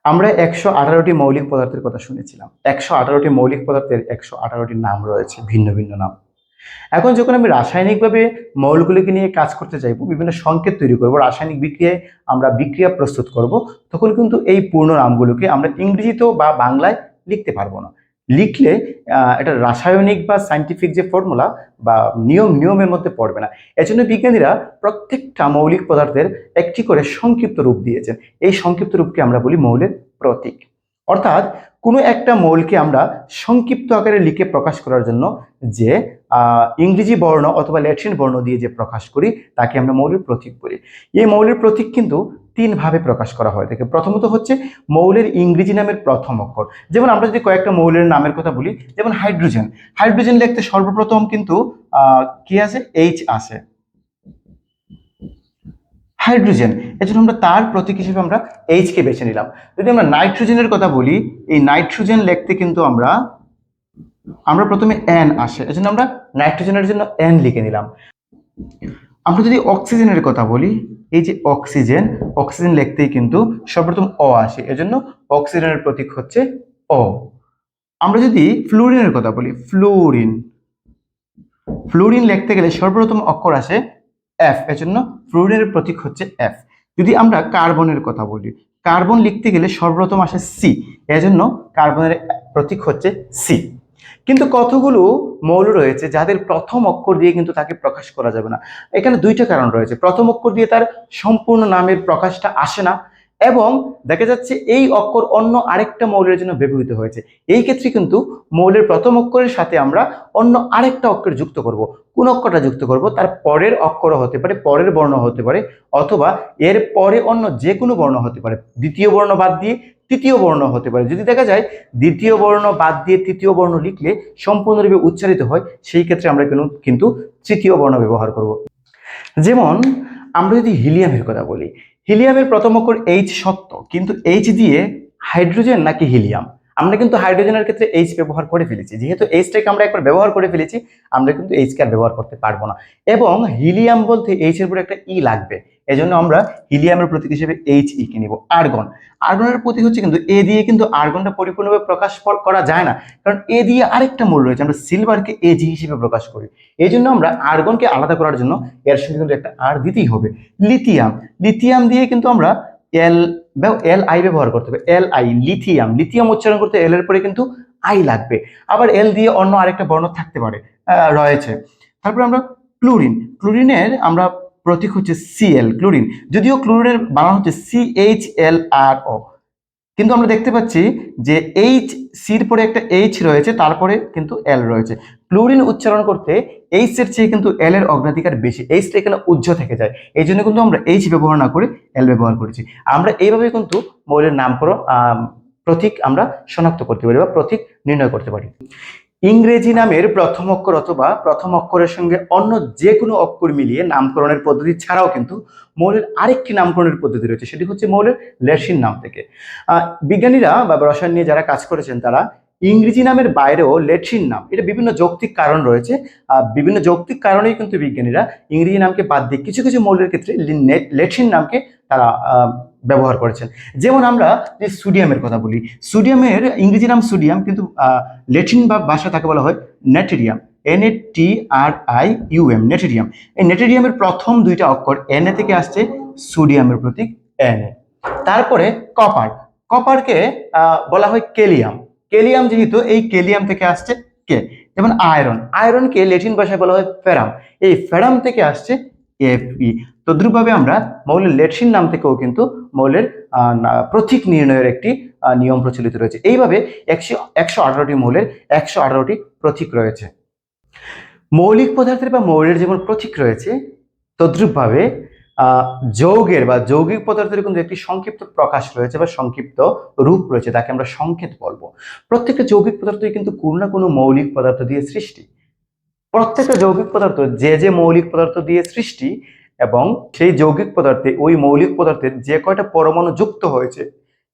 আমরা 118টি মৌলিক পদার্থের কথা শুনেছিলাম। 118টি মৌলিক পদার্থের 118টি নাম রয়েছে, ভিন্ন ভিন্ন নাম। এখন যখন আমি রাসায়নিকভাবে মৌলগুলিকে নিয়ে কাজ করতে চাইবো, বিভিন্ন সংকেত তৈরি করব, রাসায়নিক বিক্রিয়ায় আমরা বিক্রিয়া প্রস্তুত করব, তখন কিন্তু এই পূর্ণ নামগুলোকে আমরা ইংরেজিতেও বা বাংলায় লিখতে পারবো না। লিখলে এটা রাসায়নিক বা সায়েন্টিফিক যে ফর্মুলা বা নিয়মের মধ্যে পড়বে না। এজন্য বিজ্ঞানীরা প্রত্যেকটা মৌলিক পদার্থের একটি করে সংক্ষিপ্ত রূপ দিয়েছেন। এই সংক্ষিপ্ত রূপকে আমরা বলি মৌলের প্রতীক। অর্থাৎ কোনো একটা মৌলকে আমরা সংক্ষিপ্ত আকারে লিখে প্রকাশ করার জন্য যে ইংরেজি বর্ণ অথবা ল্যাটিন বর্ণ দিয়ে যে প্রকাশ করি তাকে আমরা মৌলের প্রতীক বলি। এই মৌলের প্রতীক কিন্তু তিনভাবে প্রকাশ করা হয় থাকে। প্রথমত হচ্ছে মৌলের ইংরেজি নামের প্রথম অক্ষর। যেমন আমরা যদি কয়েকটা মৌলের নামের কথা বলি, যেমন হাইড্রোজেন। হাইড্রোজেন লিখতে সর্বপ্রথম কিন্তু কি আছে? এইচ আছে, হাইড্রোজেন। এজন্য আমরা তার প্রতীক হিসেবে আমরা এইচ কে বেছে নিলাম। যদি আমরা নাইট্রোজেনের কথা বলি, এই নাইট্রোজেন লিখতে কিন্তু আমরা প্রথমে এন আসে, এজন্য আমরা নাইট্রোজেনের জন্য এন লিখে নিলাম। আমরা যদি অক্সিজেনের কথা বলি, এই যে অক্সিজেন, অক্সিজেন লিখতেই কিন্তু সর্বপ্রথম অ আসে, এজন্য অক্সিজেনের প্রতীক হচ্ছে অ। আমরা যদি ফ্লুরিনের কথা বলি, ফ্লুরিন, ফ্লুরিন লিখতে গেলে সর্বপ্রথম অক্ষর আসে এফ, এজন্য ফ্লুরিনের প্রতীক হচ্ছে এফ। যদি আমরা কার্বনের কথা বলি, কার্বন লিখতে গেলে সর্বপ্রথম আসে সি, এজন্য কার্বনের প্রতীক হচ্ছে সি। কিন্তু কতগুলো মৌল রয়েছে যাদের প্রথম অক্ষর দিয়ে কিন্তু তাকে প্রকাশ করা যাবে না। এখানে দুইটা কারণ রয়েছে। প্রথম অক্ষর দিয়ে তার সম্পূর্ণ নামের প্রকাশটা আসে না, এবং দেখা যাচ্ছে এই অক্ষর অন্য আরেকটা মৌলের জন্য ব্যবহৃত হয়েছে। এই ক্ষেত্রে কিন্তু মৌলের প্রথম অক্ষরের সাথে আমরা অন্য আরেকটা অক্ষর যুক্ত করব। কোন অক্ষরটা যুক্ত করব? তার পরের অক্ষরও হতে পারে, পরের বর্ণ হতে পারে, অথবা এর পরে অন্য যে কোনো বর্ণ হতে পারে। দ্বিতীয় বর্ণ বাদ দিয়ে তৃতীয় বর্ণ হতে পারে। যদি দেখা যায় দ্বিতীয় বর্ণ বাদ দিয়ে তৃতীয় বর্ণ লিখলে সম্পূর্ণরূপে উচ্চারিত হয়, সেই ক্ষেত্রে আমরা কিন্তু তৃতীয় বর্ণ ব্যবহার করব। যেমন আমরা যদি হিলিয়ামের কথা বলি, হিলিয়ামের প্রথম অক্ষর এইচ সত্য, কিন্তু এইচ দিয়ে হাইড্রোজেন নাকি হিলিয়াম? আমরা কিন্তু হাইড্রোজেনের ক্ষেত্রে এইচ ব্যবহার করে ফেলেছি। যেহেতু এইচটাকে আমরা একবার ব্যবহার করে ফেলেছি, আমরা কিন্তু এইচকে আর ব্যবহার করতে পারবো না। এবং হিলিয়াম বলতে এইচ এর পরে একটা ই লাগবে, এজন্য আমরা হিলিয়ামের প্রতীক হিসেবে এইচ ই কে নিব। আর্গন, আর্গনের প্রতীক হচ্ছে কিন্তু এ দিয়ে, কিন্তু আর্গনটা পরিপূর্ণভাবে প্রকাশ করা যায় না, কারণ এ দিয়ে আরেকটা মূল রয়েছে, আমরা সিলভারকে এজি হিসেবে প্রকাশ করি। এই জন্য আমরা আর্গনকে আলাদা করার জন্য এর সঙ্গে কিন্তু একটা আর দিতেই হবে। লিথিয়াম, লিথিয়াম দিয়ে কিন্তু আমরা এল আই ব্যবহার করতে হবে, এল আই, লিথিয়াম। লিথিয়াম উচ্চারণ করতে এল এর পরে কিন্তু আই লাগবে। আবার এল দিয়ে অন্য আরেকটা বর্ণ থাকতে পারে, রয়েছে। তারপর আমরা ক্লোরিন, ক্লোরিনের আমরা প্রতীক হচ্ছে সিএল, ক্লোরিন। যদিও ক্লোরিনের বানান হচ্ছে CHLRO, কিন্তু আমরা দেখতে পাচ্ছি যে এইচ সির পরে একটা এইচ রয়েছে, তারপরে কিন্তু এল রয়েছে। ক্লোরিন উচ্চারণ করতে এইচ এর চেয়ে কিন্তু এল এর অগ্রাধিকার বেশি, এইচটা এখানে উজ্জ্ব থেকে যায়, এই জন্য কিন্তু আমরা এইচ ব্যবহার না করে এল ব্যবহার করেছি। আমরা এইভাবে কিন্তু মৌলের নামকরণ প্রতীক আমরা শনাক্ত করতে পারি বা প্রতীক নির্ণয় করতে পারি। ইংরেজি নামের প্রথম অক্ষর অথবা প্রথম অক্ষরের সঙ্গে অন্য যে কোনো অক্ষর মিলিয়ে নামকরণের পদ্ধতি ছাড়াও কিন্তু মৌলের আরেকটি নামকরণের পদ্ধতি রয়েছে, সেটি হচ্ছে মৌলের ল্যাটিন নাম থেকে। বিজ্ঞানীরা বা রসায়ন নিয়ে যারা কাজ করেছেন তারা ইংরেজি নামের বাইরেও ল্যাটিন নাম, এটা বিভিন্ন যৌক্তিক কারণ রয়েছে, বিভিন্ন যৌক্তিক কারণেই কিন্তু বিজ্ঞানীরা ইংরেজি নামকে বাদ দিয়ে কিছু কিছু মৌলের ক্ষেত্রে ল্যাটিন নামকে তারা ব্যবহার করেছেন। যেমন আমরা যে সোডিয়ামের কথা বলি, সোডিয়ামের ইংরেজি নাম সোডিয়াম, কিন্তু ল্যাটিন বা ভাষা তাকে বলা হয় নেটেরিয়াম, NATRIUM, নেটেরিয়াম। এই নেটেরিয়ামের প্রথম দুইটা অক্ষর Na থেকে আসছে, সোডিয়ামের প্রতীক Na। তারপরে কপার, কপারকে বলা হয় কেলিয়াম, কেলিয়াম যেহেতু এই কেলিয়াম থেকে আসছে কে। যেমন আয়রন, আয়রনকে ল্যাটিন ভাষায় বলা হয় ফেরাম, এই ফেরাম থেকে আসছে Fe। তদ্রুপভাবে আমরা মৌলের ল্যাটিন নাম থেকেও কিন্তু মৌলের প্রতীক নির্ণয়ের একটি নিয়ম প্রচলিত রয়েছে। এইভাবে 118টি মৌলের 118টি প্রতীক রয়েছে। মৌলিক পদার্থের বা মৌলের যেমন প্রতীক রয়েছে, তদ্রুপভাবে যৌগের বা যৌগিক পদার্থের কিন্তু একটি সংক্ষিপ্ত প্রকাশ রয়েছে বা সংক্ষিপ্ত রূপ রয়েছে, তাকে আমরা সংকেত বলবো। প্রত্যেকটা যৌগিক পদার্থই কিন্তু কোনো না কোনো মৌলিক পদার্থ দিয়ে সৃষ্টি। প্রত্যেকটা যৌগিক পদার্থ যে মৌলিক পদার্থ দিয়ে সৃষ্টি, এবং সেই যৌগিক পদার্থে ওই মৌলিক পদার্থের যে কয়টা পরমাণু যুক্ত হয়েছে,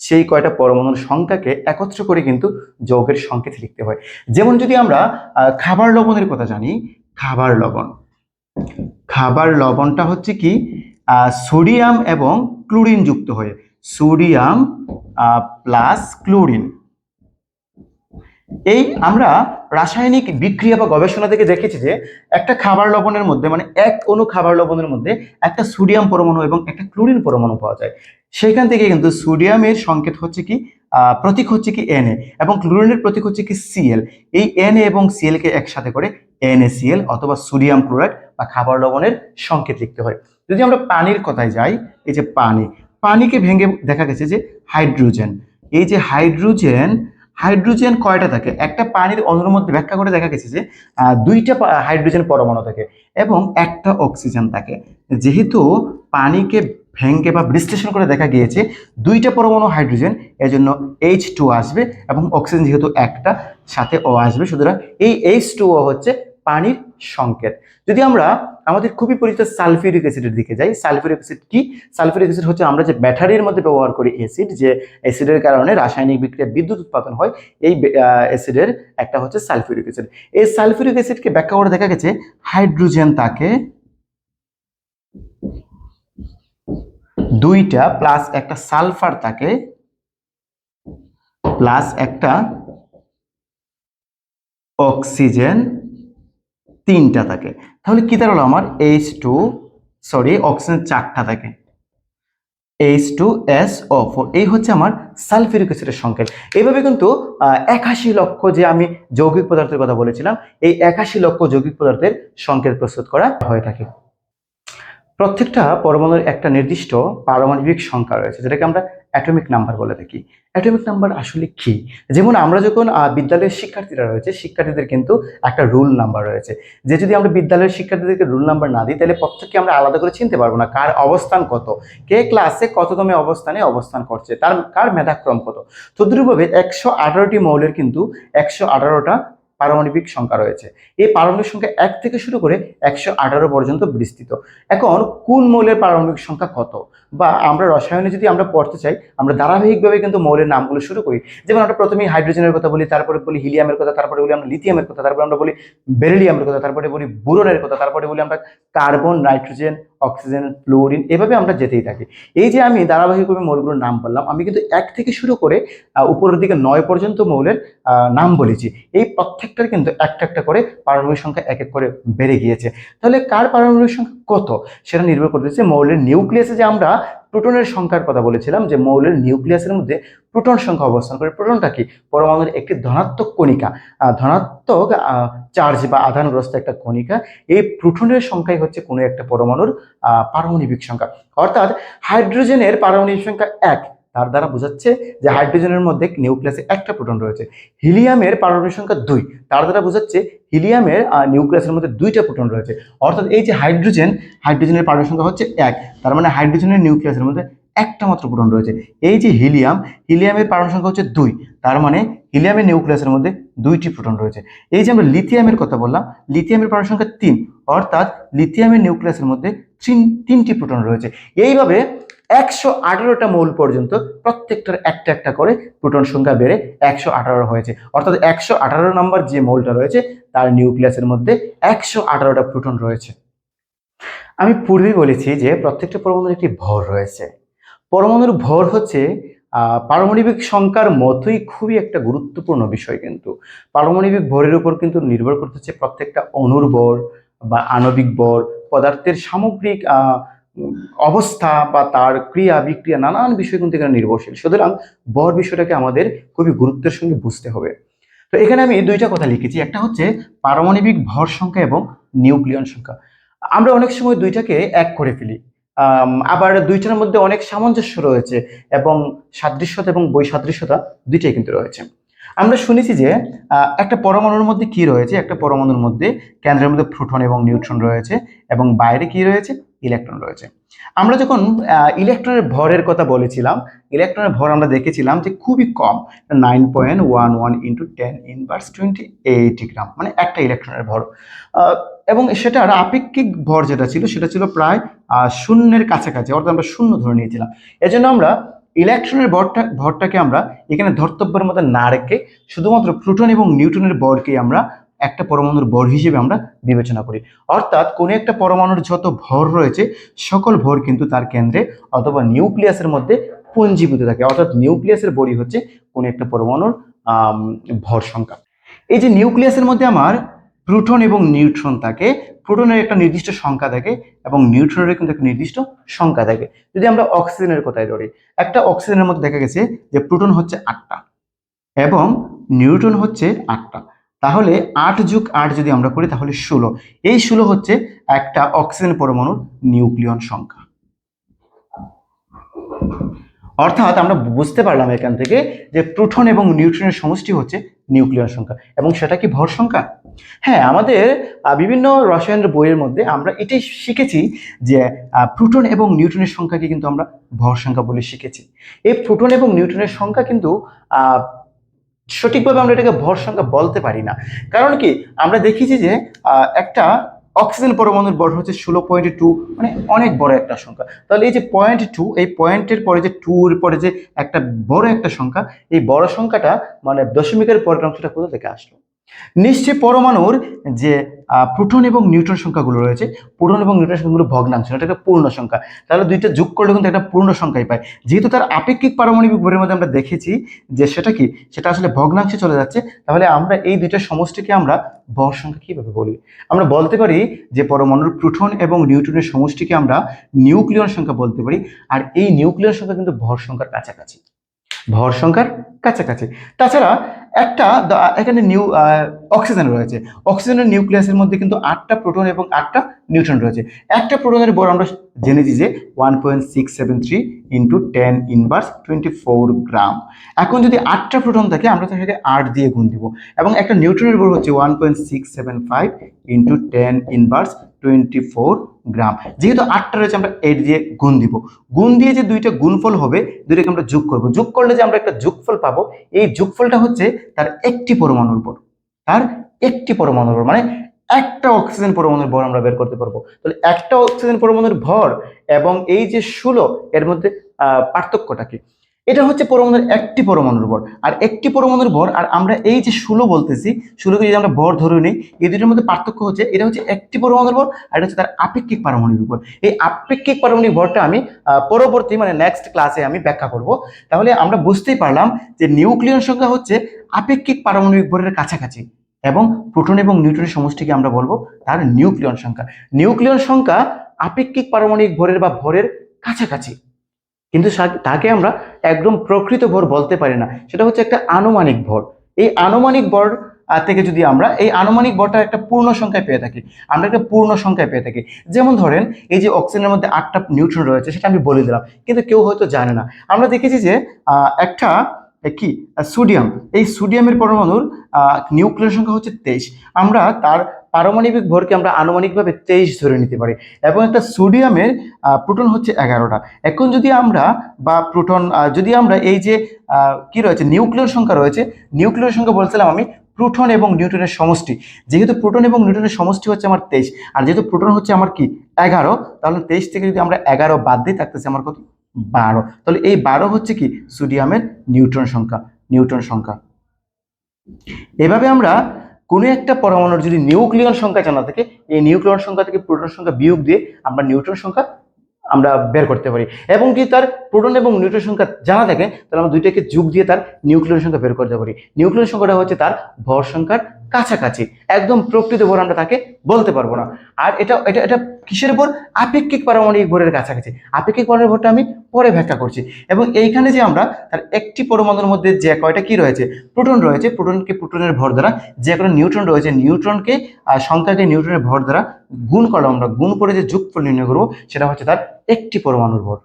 সেই কয়টা পরমাণুর সংখ্যাকে একত্র করে কিন্তু যৌগের সংকেত লিখতে হয়। যেমন যদি আমরা খাবার লবণের কথা জানি, খাবার লবণ, খাবার লবণটা হচ্ছে কি সোডিয়াম এবং ক্লোরিন যুক্ত হয়ে, সোডিয়াম প্লাস ক্লোরিন। এই আমরা রাসায়নিক বিক্রিয়া বা গবেষণা থেকে দেখেছি যে একটা খাবার লবণের মধ্যে মানে এক অণু খাবার লবণের মধ্যে একটা সোডিয়াম পরমাণু এবং একটা ক্লোরিন পরমাণু পাওয়া যায়। সেখান থেকে কিন্তু সোডিয়ামের সংকেত হচ্ছে কি প্রতীক হচ্ছে কি Na এবং ক্লোরিনের প্রতীক হচ্ছে কি Cl। এই Na এবং Cl কে একসাথে করে NaCl অথবা সোডিয়াম ক্লোরাইড বা খাবার লবণের সংকেত লিখতে হয়। যদি আমরা পানির কথায় যাই, এই যে পানিকে ভেঙে দেখা গেছে যে হাইড্রোজেন, এই যে হাইড্রোজেন কয়টা থাকে একটা পানির অণুর মধ্যে ব্যাখ্যা করে দেখা গেছে যে দুইটা হাইড্রোজেন পরমাণু থাকে এবং একটা অক্সিজেন থাকে। যেহেতু পানিকে ভেঙে বা বিশ্লেষণ করে দেখা গিয়েছে দুইটা পরমাণু হাইড্রোজেন, এজন্য H2 আসবে এবং অক্সিজেন যেহেতু একটা সাথে O আসবে, সুতরাং এই H2O হচ্ছে পানির সংকেত। যদি আমরা আমাদের খুবই পরিচিত সালফিউরিক অ্যাসিডের দিকে যাই, সালফিউরিক অ্যাসিড কি? সালফিউরিক অ্যাসিড হচ্ছে আমরা যে ব্যাটারির মধ্যে ব্যবহার করি অ্যাসিড, যে অ্যাসিডের কারণে রাসায়নিক বিক্রিয়া বিদ্যুৎ উৎপাদন হয়, এই অ্যাসিডের একটা হচ্ছে সালফিউরিক অ্যাসিড। এই সালফিউরিক অ্যাসিডকে ব্যাখ্যা করে দেখা গেছে হাইড্রোজেন থাকে দুইটা প্লাস একটা সালফার থাকে প্লাস একটা অক্সিজেন তিনটা থাকে। তাহলে কি দাঁড়ালো আমার অক্সিজেন চারটা থাকে, H2SO4। এই হচ্ছে আমার সালফিউরিক অ্যাসিডের সংকেত। এইভাবে কিন্তু 81 লক্ষ যে আমি যৌগিক পদার্থের কথা বলেছিলাম, এই 81 লক্ষ যৌগিক পদার্থের সংকেত প্রস্তুত করা হয়ে থাকে। প্রত্যেকটা পরমাণুর একটা নির্দিষ্ট পারমাণবিক সংখ্যা রয়েছে, যেটাকে আমরা অ্যাটমিক নাম্বার বলে থাকি। অ্যাটমিক নাম্বার আসলে কি? যেমন আমরা যখন বিদ্যালয়ের শিক্ষার্থীরা রয়েছে, শিক্ষার্থীদের কিন্তু একটা রুল নাম্বার রয়েছে, যে যদি আমরা বিদ্যালয়ের শিক্ষার্থীদেরকে রুল নাম্বার না দিই তাহলে প্রত্যেককে আমরা আলাদা করে চিনতে পারবো না কার অবস্থান কত, কে ক্লাসে কততম অবস্থানে অবস্থান করছে, কার মেধাক্রম কত। তদ্রূপভাবে 118টি মৌলের কিন্তু 118টা পারমাণবিক সংখ্যা রয়েছে। এই পারমাণবিক সংখ্যা 1 থেকে শুরু করে 118 পর্যন্ত বিস্তৃত। এখন কোন মৌলের পারমাণবিক সংখ্যা কত, বা আমরা রসায়নে যদি আমরা পড়তে চাই, আমরা ধারাবাহিকভাবে কিন্তু মৌলের নামগুলো শুরু করি। যেমন আমরা প্রথমেই হাইড্রোজেনের কথা বলি, তারপরে বলি হিলিয়ামের কথা, তারপরে বলি আমরা লিথিয়ামের কথা, তারপরে আমরা বলি বেরিলিয়ামের কথা, তারপরে বলি বোরনের কথা, তারপরে বলি আমরা কার্বন, নাইট্রোজেন, অক্সিজেন, ফ্লোরিন, এভাবে আমরা যেতেই থাকি। এই যে আমি ধারাবাহিকভাবে মৌলগুলোর নাম বললাম, আমি কিন্তু 1 থেকে শুরু করে উপরের দিকে 9 পর্যন্ত মৌলের নাম বলেছি। এই প্রত্যেকটার কিন্তু একটা একটা করে পারমাণবিক সংখ্যা এক এক করে বেড়ে গিয়েছে। তাহলে কার পারমাণবিক সংখ্যা কত সেটা নির্ভর করতেছে মৌলের নিউক্লিয়াসে। যে আমরা প্রোটনের সংখ্যার কথা বলেছিলাম, যে মৌলের নিউক্লিয়াসের মধ্যে প্রোটন সংখ্যা অবস্থান করে। প্রোটনটা কি? পরমাণুর একটি ধনাত্মক কণিকা, ধনাত্মক চার্জ বা আধানগ্রস্ত একটা কণিকা। এই প্রোটনের সংখ্যাই হচ্ছে কোনো একটা পরমাণুর পারমাণবিক সংখ্যা। অর্থাৎ হাইড্রোজেনের পারমাণবিক সংখ্যা 1, তার দ্বারা বোঝাচ্ছে যে হাইড্রোজেনের মধ্যে নিউক্লিয়াসে একটা প্রোটন রয়েছে। হিলিয়ামের পারমাণবিক সংখ্যা 2, তার দ্বারা বোঝাচ্ছে হিলিয়ামের নিউক্লিয়াসের মধ্যে 2টা প্রোটন রয়েছে। অর্থাৎ এই যে হাইড্রোজেনের পারমাণবিক সংখ্যা হচ্ছে 1, তার মানে হাইড্রোজেনের নিউক্লিয়াসের মধ্যে একটা মাত্র প্রোটন রয়েছে। এই যে হিলিয়ামের পারমাণবিক সংখ্যা হচ্ছে 2, তার মানে হিলিয়ামের নিউক্লিয়াসের মধ্যে 2টি প্রোটন রয়েছে। এই যে আমরা লিথিয়ামের কথা বললাম, লিথিয়ামের পারমাণবিক সংখ্যা 3, অর্থাৎ লিথিয়ামের নিউক্লিয়াসের মধ্যে 3টি প্রোটন রয়েছে। এইভাবে 118টা মৌল পর্যন্ত প্রত্যেকটার একটা একটা করে প্রোটন সংখ্যা বেড়ে 118 হয়েছে। অর্থাৎ 118 নম্বর যে মৌলটা রয়েছে তার নিউক্লিয়াসের মধ্যে 118টা প্রোটন রয়েছে। আমি পূর্বেই বলেছি যে প্রত্যেকটা পরমাণুর একটি ভর রয়েছে। পরমাণুর ভর হচ্ছে পারমাণবিক সংখ্যার মতোই খুবই একটা গুরুত্বপূর্ণ বিষয়। কিন্তু পারমাণবিক ভরের উপর কিন্তু নির্ভর করতেছে প্রত্যেকটা অণুর ভর বা আণবিক ভর, পদার্থের সামগ্রিক অবস্থা বা তার ক্রিয়া বিক্রিয়া, নানান বিষয় কিন্তু এখানে নির্ভরশীল। সুতরাং ভর বিষয়টাকে আমাদের খুবই গুরুত্বের সঙ্গে বুঝতে হবে। তো এখানে আমি দুইটা কথা লিখেছি, একটা হচ্ছে পারমাণবিক ভর সংখ্যা এবং নিউক্লিয়ন সংখ্যা। আমরা অনেক সময় দুইটাকে এক করে ফেলি, আবার দুইটার মধ্যে অনেক সামঞ্জস্য রয়েছে এবং সাদৃশ্যতা এবং বৈসাদৃশ্যতা দুইটাই কিন্তু রয়েছে। আমরা শুনেছি যে একটা পরমাণুর মধ্যে কি রয়েছে, একটা পরমাণুর মধ্যে কেন্দ্রের মধ্যে প্রোটন এবং নিউট্রন রয়েছে এবং বাইরে কি রয়েছে, ইলেকট্রন রয়েছে। আমরা যখন ইলেকট্রনের ভরের কথা বলেছিলাম, ইলেকট্রনের ভর আমরা দেখেছিলাম যে খুবই কম, 9.11 × 10⁻28 গ্রাম, মানে একটা ইলেকট্রনের ভর। এবং সেটার আপেক্ষিক ভর যেটা ছিল সেটা ছিল প্রায় শূন্যের কাছাকাছি, অর্থাৎ আমরা শূন্য ধরে নিয়েছিলাম। এজন্য আমরা ইলেকট্রনের ভরটাকে আমরা এখানে ধর্তব্যের মধ্যে না রেখে শুধুমাত্র প্রোটন এবং নিউট্রনের ভরকে আমরা একটা পরমাণুর ভর হিসেবে আমরা বিবেচনা করি। অর্থাৎ কোনো একটা পরমাণুর যত ভর রয়েছে সকল ভর কিন্তু তার কেন্দ্রে অথবা নিউক্লিয়াসের মধ্যে পুঞ্জীভূত থাকে, অর্থাৎ নিউক্লিয়াসের বডি হচ্ছে কোন একটা পরমাণুর ভর সংখ্যা। এই যে নিউক্লিয়াসের মধ্যে আমার প্রোটন এবং নিউট্রন থাকে, প্রোটনের একটা নির্দিষ্ট সংখ্যা থাকে এবং নিউট্রনের কিন্তু একটা নির্দিষ্ট সংখ্যা থাকে। যদি আমরা অক্সিজেনের কথায় ধরি, একটা অক্সিজেনের মধ্যে দেখা গেছে যে প্রোটন হচ্ছে 8টা এবং নিউট্রন হচ্ছে 8টা, তাহলে 8+8 যদি আমরা করি তাহলে 16। এই 16 হচ্ছে একটা অক্সিজেন পরমাণুর নিউক্লিয়ন সংখ্যা। অর্থাৎ আমরা বুঝতে পারলাম এখান থেকে যে প্রোটন এবং নিউট্রনের সমষ্টি হচ্ছে নিউক্লিয়ন সংখ্যা, এবং সেটা কি ভর সংখ্যা? হ্যাঁ, আমাদের বিভিন্ন রসায়নের বইয়ের মধ্যে আমরা এটাই শিখেছি যে প্রোটন এবং নিউট্রনের সংখ্যাকে কিন্তু আমরা ভর সংখ্যা বলে শিখেছি। এই প্রোটন এবং নিউট্রনের সংখ্যা কিন্তু সঠিকভাবে আমরা এটাকে ভর সংখ্যা বলতে পারি না। কারণ কি, আমরা দেখেছি যে একটা অক্সিজেন পরমাণুর ভর হচ্ছে 16.2, মানে অনেক বড় একটা সংখ্যা। তাহলে এই যে 0.2, এই পয়েন্টের পরে যে 2 এর পরে যে একটা বড় একটা সংখ্যা, এই বড় সংখ্যাটা মানে দশমিকের পরের অংশটা কোথা থেকে আসলো? নিশ্চয়ই পরমাণুর যে প্রোটন এবং নিউট্রন সংখ্যাগুলো রয়েছে, প্রোটন এবং নিউট্রন সংখ্যাগুলো ভগ্নাংশ, এটা একটা পূর্ণ সংখ্যা। তাহলে দুইটা যোগ করলে কিন্তু একটা পূর্ণ সংখ্যাই পাই। যেহেতু তার আপেক্ষিক পারমাণবিক ভরের মধ্যে আমরা দেখেছি যে সেটা কি, সেটা আসলে ভগ্নাংশে চলে যাচ্ছে, তাহলে আমরা এই দুইটা সমষ্টিকে আমরা ভর সংখ্যা কিভাবে বলি? আমরা বলতে পারি যে পরমাণুর প্রোটন এবং নিউট্রনের সমষ্টিকে আমরা নিউক্লিয়ন সংখ্যা বলতে পারি, আর এই নিউক্লিয়ন সংখ্যা কিন্তু ভর সংখ্যার কাছাকাছি, ভর সংখ্যার কাছাকাছি। তাছাড়া একটা এখানে অক্সিজেন রয়েছে, অক্সিজেনের নিউক্লিয়াসের মধ্যে কিন্তু 8টা প্রোটন এবং 8টা নিউট্রন রয়েছে। একটা প্রোটনের ভর আমরা জেনেছি যে 1.673 ইন্টু 10⁻²4 গ্রাম। এখন যদি 8টা প্রোটন থাকে আমরা তাকে 8 দিয়ে গুণ দিব, এবং একটা নিউট্রনের ভর হচ্ছে 1.675 ইন্টু 10⁻²4 গ্রাম। যেহেতু 8টা রয়েছে আমরা 8 দিয়ে গুণ দিব, গুণ দিয়ে যে দুইটা গুণফল হবে, দুইটাকে আমরা যোগ করব, যোগ করলে যে আমরা একটা যোগফল পাবো, এই যোগফলটা হচ্ছে তার একটি পরমাণুর ভর, তার একটি পরমাণুর ভর, মানে একটা অক্সিজেন পরমাণুর ভর আমরা বের করতে পারবো। তাহলে একটা অক্সিজেন পরমাণুর ভর এবং এই যে 16 এর মধ্যে পার্থক্যটা কি? এটা হচ্ছে পরমাণুর একটি পরমাণুর ভর, আর একটি পরমাণুর ভর, আর আমরা এই যে 16 বলতেছি, 16কে যদি আমরা ভর ধরে নিই, এই দুটোর মধ্যে পার্থক্য হচ্ছে এটা হচ্ছে একটি পরমাণুর ভর, আর এটা হচ্ছে তার আপেক্ষিক পারমাণবিক ভর। এই আপেক্ষিক পারমাণবিক ভরটা আমি পরবর্তী মানে নেক্সট ক্লাসে আমি ব্যাখ্যা করব। তাহলে আমরা বুঝতেই পারলাম যে নিউক্লিয়ন সংখ্যা হচ্ছে আপেক্ষিক পারমাণবিক ভরের কাছাকাছি, এবং প্রোটন এবং নিউট্রনের সমষ্টিকে আমরা বলবো তার নিউক্লিয়ন সংখ্যা। নিউক্লিয়ন সংখ্যা আপেক্ষিক পারমাণবিক ভরের বা ভরের কাছাকাছি, কিন্তু তাকে আমরা একদম প্রকৃত ভর বলতে পারি না, সেটা হচ্ছে একটা আনুমানিক ভর। এই আনুমানিক ভর থেকে যদি আমরা এই আনুমানিক ভরটা একটা পূর্ণ সংখ্যায় পেয়ে থাকি, আমরা একটা পূর্ণ সংখ্যায় পেয়ে থাকি। যেমন ধরেন এই যে অক্সিজেনের মধ্যে 8টা নিউট্রন রয়েছে, সেটা আমি বলে দিলাম, কিন্তু কেউ হয়তো জানে না। আমরা দেখেছি যে একটা কি সোডিয়াম, এই সোডিয়ামের পরমাণুর নিউক্লিয়ন সংখ্যা হচ্ছে 23। আমরা তার পারমাণবিক ভরকে আমরা আনুমানিকভাবে 23 ধরে নিতে পারি, এবং একটা সোডিয়ামের প্রোটন হচ্ছে 11টা। এখন যদি আমরা বা প্রোটন যদি আমরা এই যে কি রয়েছে নিউক্লিয়র সংখ্যা রয়েছে, নিউক্লিয়র সংখ্যা বলছিলাম আমি প্রোটন এবং নিউট্রনের সমষ্টি, যেহেতু প্রোটন এবং নিউট্রনের সমষ্টি হচ্ছে আমার 23, আর যেহেতু প্রোটন হচ্ছে আমার কি 11, তাহলে 23 থেকে যদি আমরা 11 বাদ দিই থাকতেছে আমার কত 12। তাহলে এই 12 হচ্ছে কি সোডিয়ামের নিউট্রন সংখ্যা, নিউট্রন সংখ্যা। এভাবে আমরা কোনো একটা পরমাণুর যদি নিউক্লিয়ন সংখ্যা জানা থাকে, এই নিউক্লিয়ন সংখ্যা থেকে প্রোটন সংখ্যা বিয়োগ দিয়ে আমরা নিউট্রন সংখ্যা আমরা বের করতে পারি, এবং যদি তার প্রোটন এবং নিউট্রন সংখ্যা জানা থাকে তাহলে আমরা দুইটাকে যোগ দিয়ে তার নিউক্লিয়ন সংখ্যা বের করতে পারি। নিউক্লিয়ন সংখ্যাটা হচ্ছে তার ভর সংখ্যার কাছাকাছি, একদম প্রকৃত ভর আমরা তাকে বলতে পারবো না। আর এটা এটা এটা কিসের ভর? আপেক্ষিক পারমাণবিক ভরের কাছাকাছি। আপেক্ষিক পারমাণবিক ভরটা আমি পরে ব্যাখ্যা করছি। এবং এইখানে যে আমরা তার একটি পরমাণুর মধ্যে যে কয়টা কি রয়েছে, প্রোটন রয়েছে, প্রোটনকে প্রোটনের ভর দ্বারা, যে কোনো নিউট্রন রয়েছে নিউট্রনকে সংখ্যাকে নিউট্রনের ভর দ্বারা গুণ করলাম, আমরা গুণ করে যে যোগফল নির্ণয় করবো সেটা হচ্ছে তার একটি পরমাণুর ভর।